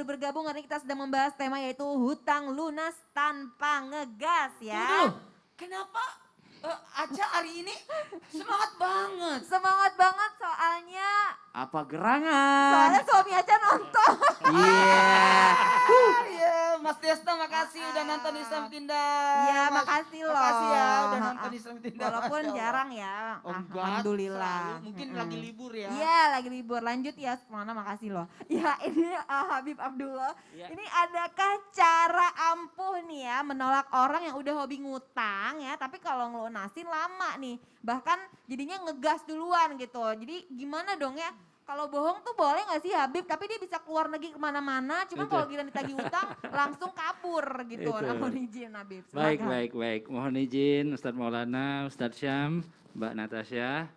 baru bergabung, hari ini kita sedang membahas tema yaitu hutang lunas tanpa ngegas ya. Tunggu, kenapa Aca hari ini semangat banget? Semangat banget soalnya Apa gerangan? soalnya suami Aca nonton. Iya, Mas Desta makasih udah nonton Islam Tindak. Iya makasih loh. Makasih ya udah nonton Islam Tindak. Walaupun Masya Allah. jarang ya. Oh, enggak, Alhamdulillah. selalu. Mungkin lagi libur ya. Iya lagi libur, lanjut ya semuanya, makasih loh. Ya ini Habib Abdullah, Ya. ini adakah cara ampuh nih ya menolak orang yang udah hobi ngutang ya, tapi kalau ngelunasin lama nih, bahkan jadinya ngegas duluan gitu. Jadi gimana dong ya, kalau bohong tuh boleh gak sih Habib, tapi dia bisa keluar negeri kemana-mana, cuma Itu. kalau giliran ditagih utang langsung kabur gitu. Itu. Namun izin Habib, Baik, silakan. baik. Mohon izin Ustadz Maulana, Ustadz Syam, Mbak Natasha.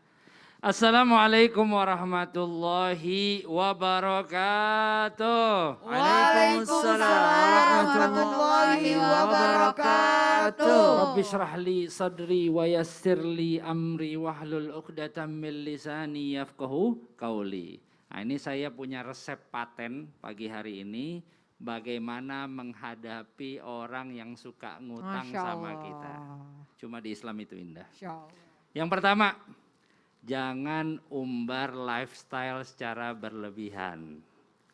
Assalamualaikum warahmatullahi wabarakatuh. Waalaikumsalam warahmatullahi wabarakatuh. Rabbi syrah li sadri wa yassir li amri wahlul 'uqdatam min lisani yafqahu qauli. Nah, ini saya punya resep paten pagi hari ini bagaimana menghadapi orang yang suka ngutang Masya sama Allah. kita. Cuma di Islam itu indah. Masya Allah. Yang pertama, jangan umbar lifestyle secara berlebihan.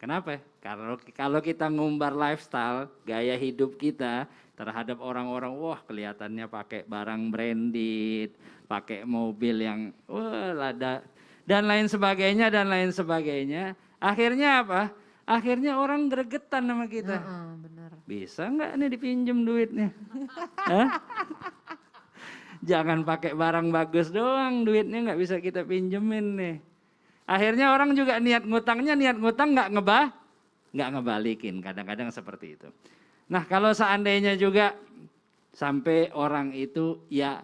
Kenapa? Karena kalau kita ngumbar lifestyle, gaya hidup kita terhadap orang-orang, wah kelihatannya pakai barang branded, pakai mobil yang wah lada dan lain sebagainya dan lain sebagainya. Akhirnya apa? Akhirnya orang gregetan sama kita. Bener. Bisa nggak nih dipinjem duitnya? Hah? Jangan pakai barang bagus doang, duitnya nggak bisa kita pinjemin nih. Akhirnya orang juga niat ngutang nggak ngebalikin, kadang-kadang seperti itu. Nah kalau seandainya juga sampai orang itu ya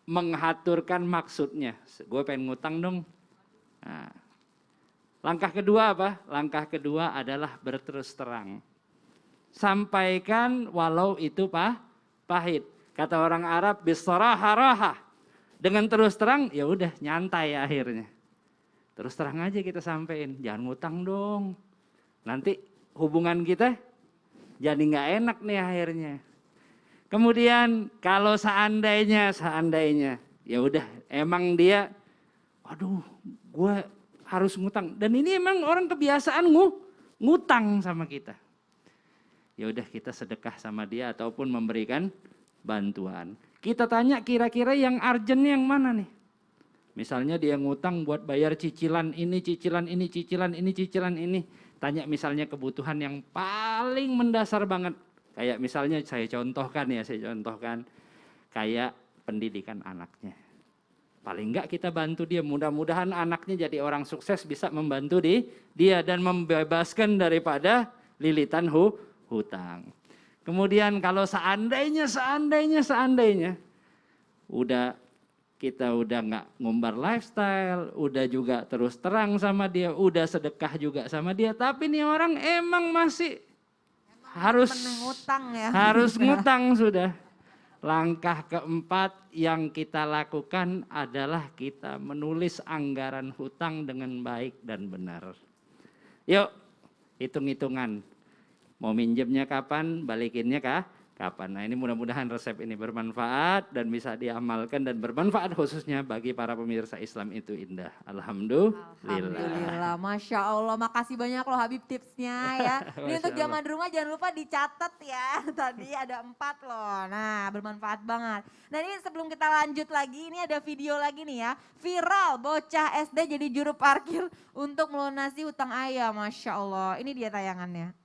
mengaturkan maksudnya, gue pengen ngutang dong. Nah, langkah kedua apa? Langkah kedua adalah berterus terang. Sampaikan walau itu pahit. Kata orang Arab, bisaraha raha. Dengan terus terang, ya udah nyantai akhirnya. Terus terang aja kita sampein, jangan ngutang dong. Nanti hubungan kita jadi nggak enak nih akhirnya. Kemudian kalau seandainya, ya udah emang dia, waduh, gue harus ngutang. Dan ini emang orang kebiasaan ngutang sama kita. Ya udah kita sedekah sama dia ataupun memberikan bantuan. Kita tanya kira-kira yang urgent yang mana nih? Misalnya dia ngutang buat bayar cicilan ini, cicilan ini, cicilan ini, cicilan ini. Tanya misalnya kebutuhan yang paling mendasar banget. Kayak misalnya saya contohkan kayak pendidikan anaknya. Paling enggak kita bantu dia, mudah-mudahan anaknya jadi orang sukses bisa membantu dia dan membebaskan daripada lilitan hutang. Kemudian kalau seandainya kita udah nggak ngumbar lifestyle, udah juga terus terang sama dia, udah sedekah juga sama dia, tapi nih orang emang masih harus ngutang sudah. Langkah keempat yang kita lakukan adalah kita menulis anggaran hutang dengan baik dan benar. Yuk, hitung-hitungan. Mau minjemnya kapan, balikinnya kapan. Nah ini mudah-mudahan resep ini bermanfaat dan bisa diamalkan dan bermanfaat khususnya bagi para pemirsa Islam itu indah. Alhamdulillah. Masya Allah, makasih banyak loh Habib tipsnya ya. Ini untuk zaman di rumah jangan lupa dicatat ya, tadi ada 4 loh. Nah bermanfaat banget. Nah ini sebelum kita lanjut lagi, ini ada video lagi nih ya. Viral, bocah SD jadi juru parkir untuk melunasi hutang ayah, Masya Allah. Ini dia tayangannya.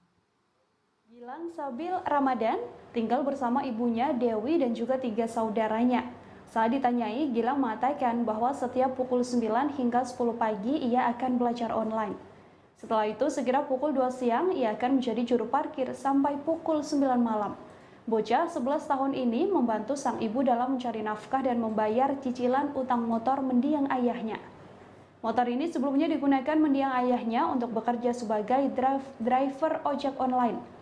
Gilang Sabil Ramadan tinggal bersama ibunya Dewi dan juga 3 saudaranya. Saat ditanyai, Gilang mengatakan bahwa setiap pukul 9 hingga 10 pagi ia akan belajar online. Setelah itu segera pukul 2 siang ia akan menjadi juru parkir sampai pukul 9 malam. Bocah 11 tahun ini membantu sang ibu dalam mencari nafkah dan membayar cicilan utang motor mendiang ayahnya. Motor ini sebelumnya digunakan mendiang ayahnya untuk bekerja sebagai driver ojek online.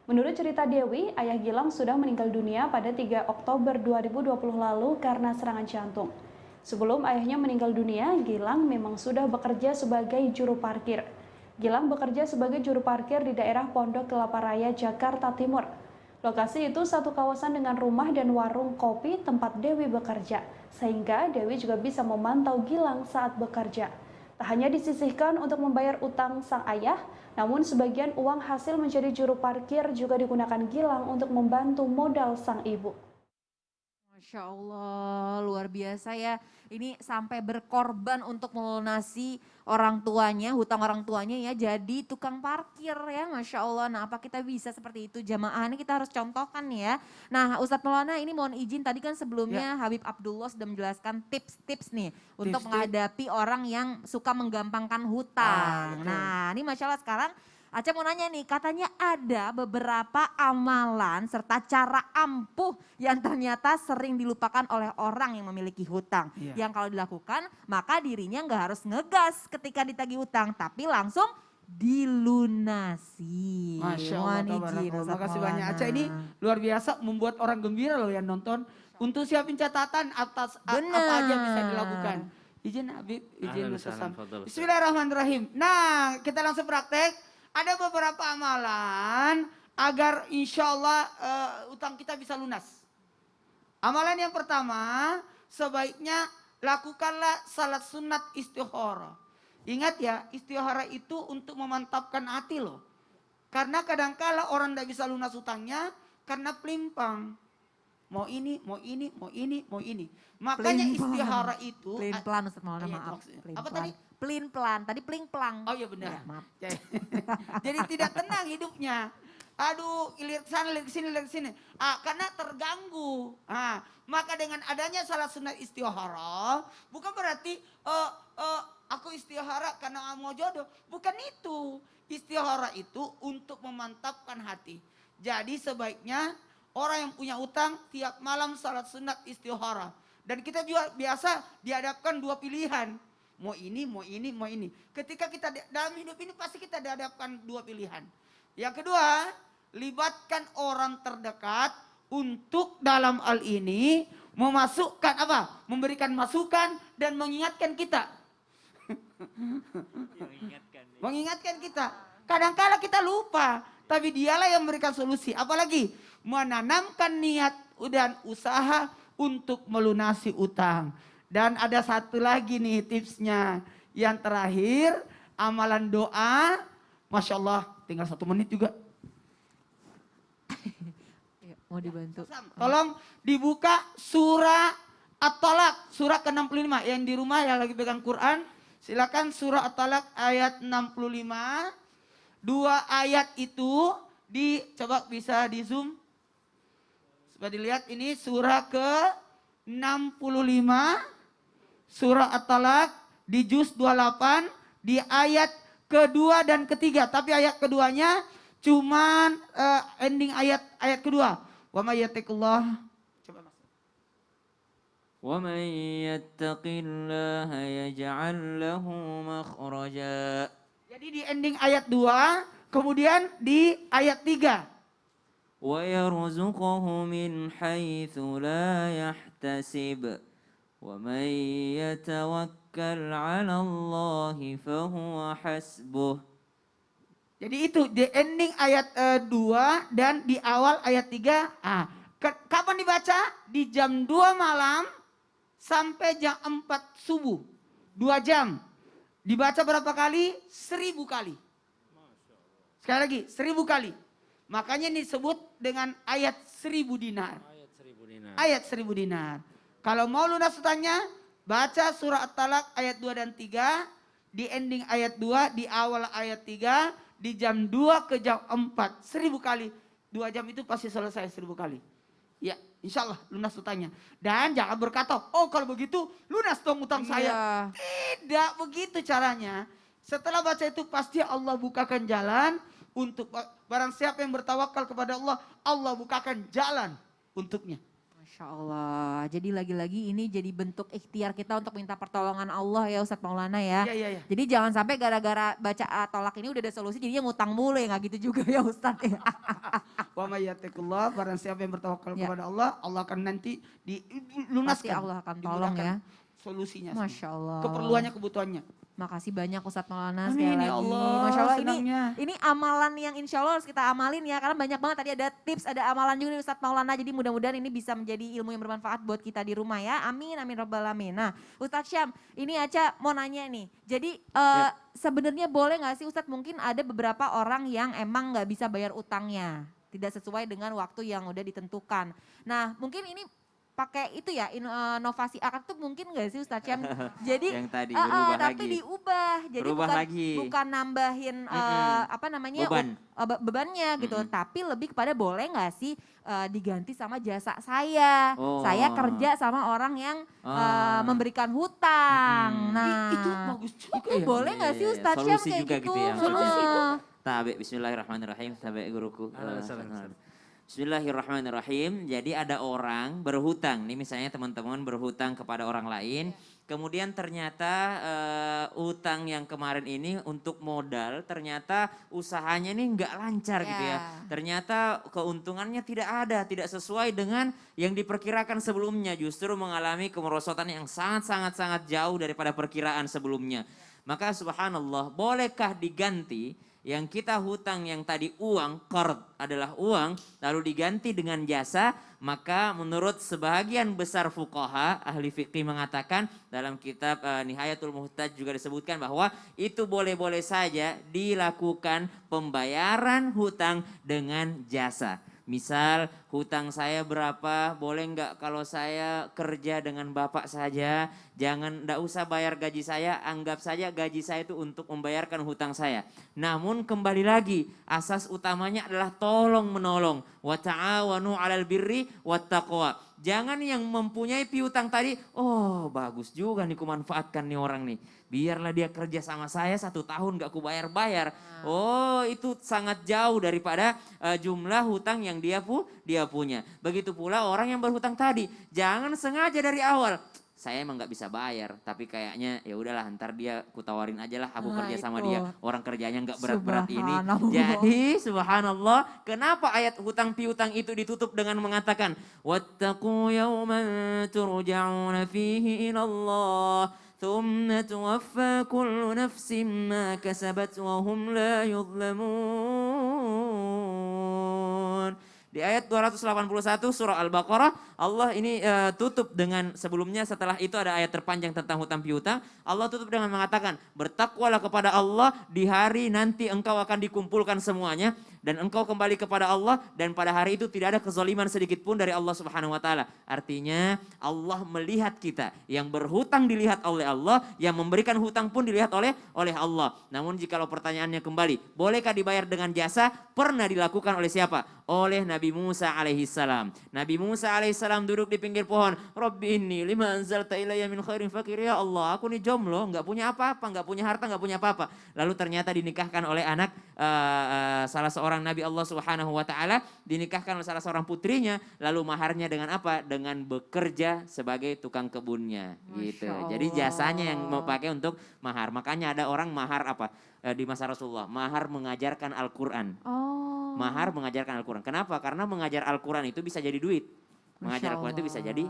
Menurut cerita Dewi, ayah Gilang sudah meninggal dunia pada 3 Oktober 2020 lalu karena serangan jantung. Sebelum ayahnya meninggal dunia, Gilang memang sudah bekerja sebagai juru parkir. Gilang bekerja sebagai juru parkir di daerah Pondok Kelapa Raya, Jakarta Timur. Lokasi itu satu kawasan dengan rumah dan warung kopi tempat Dewi bekerja, sehingga Dewi juga bisa memantau Gilang saat bekerja. Tak hanya disisihkan untuk membayar utang sang ayah, namun sebagian uang hasil menjadi juru parkir juga digunakan Gilang untuk membantu modal sang ibu. Masya Allah, luar biasa ya. Ini sampai berkorban untuk melunasi orang tuanya, hutang orang tuanya ya, jadi tukang parkir ya, Masya Allah. Nah, apa kita bisa seperti itu jamaah, ini kita harus contohkan ya. Nah, Ustadz Maulana ini mohon izin, tadi kan sebelumnya Habib Abdullah sudah menjelaskan tips-tips nih untuk menghadapi orang yang suka menggampangkan hutang. Nah, ini Masya Allah sekarang Aca mau nanya nih, katanya ada beberapa amalan serta cara ampuh yang ternyata sering dilupakan oleh orang yang memiliki hutang. Yang kalau dilakukan maka dirinya nggak harus ngegas ketika ditagih hutang, tapi langsung dilunasi. Masya Allah, terima kasih banyak Aca, ini luar biasa, membuat orang gembira loh yang nonton. Untuk siapin catatan atas apa aja bisa dilakukan. Izin Habib, izin Ustaz. Bismillahirrahmanirrahim. Nah, kita langsung praktek. Ada beberapa amalan agar insya Allah utang kita bisa lunas. Amalan yang pertama, sebaiknya lakukanlah salat sunat istikharah. Ingat ya, istikharah itu untuk memantapkan hati loh. Karena kadangkala orang tidak bisa lunas utangnya karena pelimpang. Mau ini, mau ini, mau ini, mau ini. Makanya istikharah itu. Pelin-pelan Ustaz Maulana, maaf. Apa tadi? Pelin-pelan, tadi peling-pelang. Oh iya benar. Ya, maaf. Jadi tidak tenang hidupnya. Aduh, lihat sana, lihat sini, lihat sini. Karena terganggu. Maka dengan adanya salat sunat istikharah, bukan berarti aku istikharah karena mau jodoh. Bukan itu. Istikharah itu untuk memantapkan hati. Jadi sebaiknya orang yang punya utang tiap malam salat sunat istikharah. Dan kita juga biasa dihadapkan dua pilihan. Mau ini, mau ini, mau ini. Ketika kita dalam hidup ini pasti kita dihadapkan dua pilihan. Yang kedua, libatkan orang terdekat untuk dalam hal ini memasukkan apa? Memberikan masukan dan mengingatkan kita. Mengingatkan kita. Kadang-kala kita lupa, tapi dialah yang memberikan solusi. Apalagi menanamkan niat dan usaha untuk melunasi utang. Dan ada satu lagi nih tipsnya. Yang terakhir, amalan doa. Masya Allah, tinggal 1 menit juga. Mau dibantu. Tolong dibuka surah At-Talaq, surah ke-65. Yang di rumah yang lagi pegang Quran, silakan surah At-Talaq ayat 65. 2 ayat itu, coba bisa di zoom. Coba dilihat, ini surah ke-65. Surah At-Talaq di juz 28 di ayat kedua dan ketiga. Tapi ayat keduanya cuman ending ayat kedua. Wa may yattaqillah. Coba Mas. Wa may yattaqillaha yaj'al lahu makhraja. Jadi di ending ayat 2, kemudian di ayat 3. Wa yarzuquhu min haitsu la yahtasib. وَمَنْ يَتَوَكَّلْ عَلَى اللَّهِ فَهُوَ حَسْبُهُ. Jadi itu di ending ayat 2 dan di awal ayat 3. Kapan dibaca? Di jam 2 malam sampai jam 4 subuh. 2 jam. Dibaca berapa kali? 1000 kali. Sekali lagi, 1000 kali. Makanya disebut dengan ayat 1000 dinar. Ayat 1000 dinar. Kalau mau lunas utangnya, baca surah At-Talaq ayat 2 dan 3, di ending ayat 2, di awal ayat 3, di jam 2 ke jam 4, 1000 kali. 2 jam itu pasti selesai 1000 kali. Ya, insya Allah lunas utangnya. Dan jangan berkata, oh kalau begitu lunas dong utang saya. Tidak begitu caranya. Setelah baca itu pasti Allah bukakan jalan untuk barang siapa yang bertawakal kepada Allah, Allah bukakan jalan untuknya. Masya Allah, jadi lagi-lagi ini jadi bentuk ikhtiar kita untuk minta pertolongan Allah ya Ustadz Maulana ya. Iya. Jadi jangan sampai gara-gara baca tolak ini udah ada solusi jadinya ngutang mulu ya, gak gitu juga ya Ustadz ya. Wa may yattaqillah, barang siapa yang bertawakal kepada Allah, Allah akan nanti dilunaskan. Pasti Allah akan tolong ya. solusinya. semua. Masya Allah. Keperluannya, kebutuhannya. Makasih banyak Ustadz Maulana Amin, sekali ya lagi. Allah, Masya Allah senangnya. ini amalan yang insya Allah harus kita amalin ya. Karena banyak banget tadi ada tips, ada amalan juga dari Ustadz Maulana. Jadi mudah-mudahan ini bisa menjadi ilmu yang bermanfaat buat kita di rumah ya. Amin, amin robbal alamin. Nah Ustadz Syam, ini Aca mau nanya nih. Jadi sebenarnya boleh gak sih Ustadz, mungkin ada beberapa orang yang emang gak bisa bayar utangnya. Tidak sesuai dengan waktu yang udah ditentukan. Nah mungkin ini pakai itu ya inovasi akad tuh mungkin gak sih Ustadz Syam? Jadi Yang tadi berubah tapi lagi. diubah. Jadi Berubah lagi. bukan nambahin apa namanya Beban. bebannya gitu, tapi lebih kepada boleh nggak sih diganti sama jasa saya. Oh. Saya kerja sama orang yang memberikan hutang. Nah, Itu bagus juga itu ya. boleh nggak sih Iya, iya. Ustadz Syam Solusi kayak juga gitu? gitu ya, Solusi itu. Tabe, bismillahirrahmanirrahim, tabe guruku. Salam. Bismillahirrahmanirrahim. Jadi ada orang berhutang, nih misalnya teman-teman berhutang kepada orang lain. Kemudian ternyata utang yang kemarin ini untuk modal, ternyata usahanya ini nggak lancar gitu ya. Ternyata keuntungannya tidak ada, tidak sesuai dengan yang diperkirakan sebelumnya. Justru mengalami kemerosotan yang sangat jauh daripada perkiraan sebelumnya. Maka subhanallah, bolehkah diganti yang kita hutang yang tadi uang, qard adalah uang, lalu diganti dengan jasa? Maka menurut sebagian besar fuqaha, ahli fikih mengatakan dalam kitab Nihayatul Muhtaj juga disebutkan bahwa itu boleh-boleh saja dilakukan pembayaran hutang dengan jasa. Misal hutang saya berapa, boleh nggak kalau saya kerja dengan bapak saja, nggak usah bayar gaji saya, anggap saja gaji saya itu untuk membayarkan hutang saya. Namun kembali lagi, asas utamanya adalah tolong menolong. Wa ta'awanu 'alal birri wat taqwa. Jangan yang mempunyai piutang tadi, oh bagus juga nih kumanfaatkan nih orang nih. Biarlah dia kerja sama saya 1 tahun gak kubayar-bayar. Oh itu sangat jauh daripada jumlah hutang yang dia punya. Begitu pula orang yang berhutang tadi, jangan sengaja dari awal. Saya emang nggak bisa bayar, tapi kayaknya ya udahlah ntar dia kutawarin aja lah aku kerja sama dia. Orang kerjanya nggak berat-berat ini. Jadi subhanallah, kenapa ayat hutang piutang itu ditutup dengan mengatakan wattaqu yawman turja'una fihi ila Allah thumma tuwaffa kullu nafsin ma kasabat wa hum la yuzlamun. Di ayat 281 surah Al-Baqarah, Allah ini tutup dengan sebelumnya, setelah itu ada ayat terpanjang tentang hutang piutang. Allah tutup dengan mengatakan, bertakwalah kepada Allah di hari nanti engkau akan dikumpulkan semuanya. Dan engkau kembali kepada Allah, dan pada hari itu tidak ada kezaliman sedikit pun dari Allah Subhanahu wa taala. Artinya Allah melihat kita, yang berhutang dilihat oleh Allah, yang memberikan hutang pun dilihat oleh Allah. Namun jikalau pertanyaannya kembali, bolehkah dibayar dengan jasa? Pernah dilakukan oleh siapa? Oleh Nabi Musa alaihissalam. Nabi Musa alaihissalam duduk di pinggir pohon. Rabbi inni lima anzalta ilayya min khairin fakir. Ya Allah, aku ini jomblo, nggak punya apa-apa, nggak punya harta, nggak punya apa-apa. Lalu ternyata dinikahkan oleh anak salah seorang Nabi Allah Subhanahu wa taala, dinikahkan oleh salah seorang putrinya, lalu maharnya dengan apa? Dengan bekerja sebagai tukang kebunnya gitu. Jadi jasanya yang mau pakai untuk mahar. Makanya ada orang mahar apa? Di masa Rasulullah, mahar mengajarkan Al-Qur'an. Mahar mengajarkan Al-Qur'an. Kenapa? Karena mengajar Al-Qur'an itu bisa jadi duit. Mengajar Al-Quran itu bisa jadi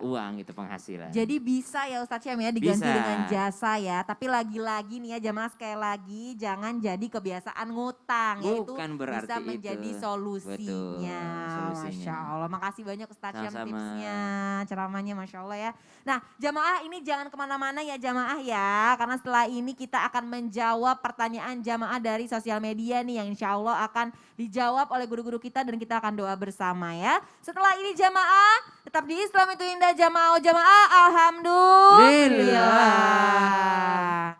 uang gitu, penghasilan. Jadi bisa ya Ustadz Syam ya diganti Bisa. dengan jasa ya. Tapi lagi-lagi nih ya jamaah, sekali lagi jangan jadi kebiasaan ngutang. Bukan Yaitu berarti bisa menjadi itu. solusinya. Betul, solusinya. Masya Allah. Makasih banyak Ustadz Syam Sama-sama. tipsnya, ceramahnya Masya Allah ya. Nah jamaah ini jangan kemana-mana ya jamaah ya. Karena setelah ini kita akan menjawab pertanyaan jamaah dari sosial media nih. Yang insya Allah akan dijawab oleh guru-guru kita dan kita akan doa bersama ya. Setelah ini jamaah tetap di Islam itu indah, jamaah alhamdulillah.